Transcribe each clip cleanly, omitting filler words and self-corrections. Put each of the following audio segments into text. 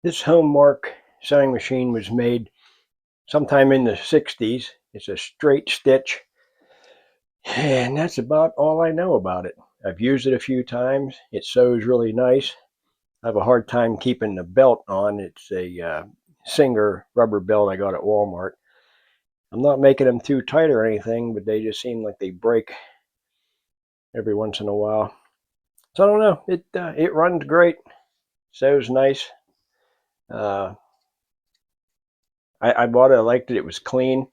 This Homemark sewing machine was made sometime in the 60s. It's a straight stitch, and that's about all I know about it. I've used it a few times. It sews really nice. I have a hard time keeping the belt on. It's a Singer rubber belt I got at Walmart. I'm not making them too tight or anything, but they just seem like they break every once in a while. So I don't know. It runs great, sews nice. Uh, I bought it. I liked it. It was clean.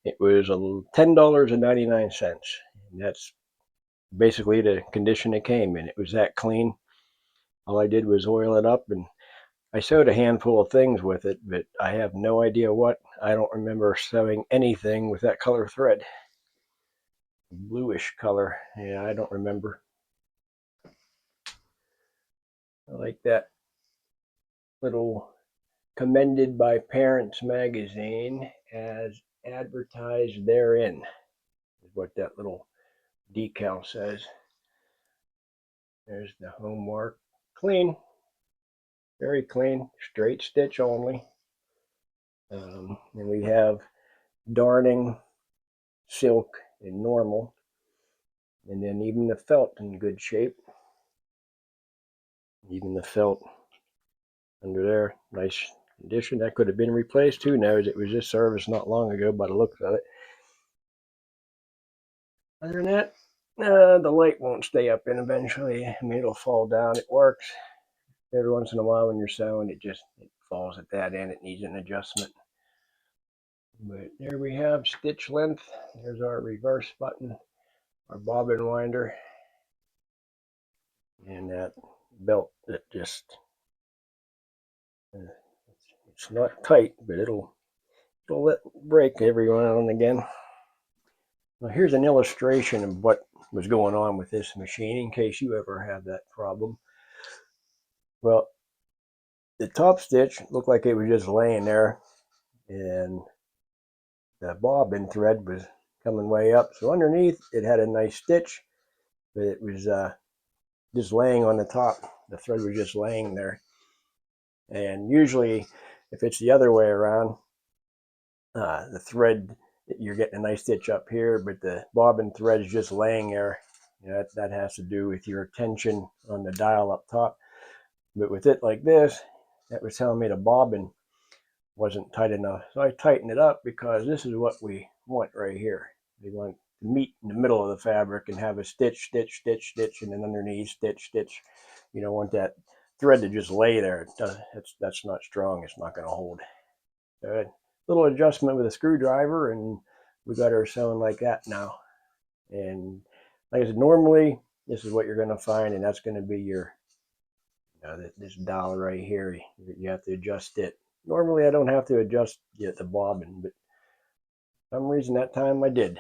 It was $10.99. And that's basically the condition it came in. It was that clean. All I did was oil it up, and I sewed a handful of things with it, but I have no idea what. I don't remember sewing anything with that color thread. Bluish color. Yeah, I don't remember. I like that little commended by Parents magazine as advertised therein, is what that little decal says. There's the Homemark. Clean, very clean, straight stitch only. And we have darning, silk, and normal. And then even the felt in good shape. Even the felt under there, nice condition. That could have been replaced. Who knows? It was just serviced not long ago by the looks of it. Other than that, the light won't stay up in eventually. I mean, it'll fall down. It works. Every once in a while when you're sewing, it falls at that end. It needs an adjustment. But there we have stitch length. There's our reverse button, our bobbin winder, and that belt that just, it's not tight, but it'll let break every now and again. Now here's an illustration of what was going on with this machine in case you ever have that problem. Well, the top stitch looked like it was just laying there, and the bobbin thread was coming way up. So underneath it had a nice stitch, but it was just laying on the top. The thread was just laying there. And usually if it's the other way around, the thread, you're getting a nice stitch up here, but the bobbin thread is just laying there. You know, that has to do with your tension on the dial up top. But with it like this, that was telling me the bobbin wasn't tight enough. So I tightened it up because this is what we want right here. We want to meet in the middle of the fabric and have a stitch, stitch, stitch, stitch, and then underneath stitch, stitch. You don't want that thread to just lay there. That's not strong. It's not going to hold. So a little adjustment with a screwdriver, and we got her sewing like that now. And like I said, normally this is what you're going to find, and that's going to be your this dial right here. You have to adjust it. Normally I don't have to adjust the bobbin, but for some reason that time I did.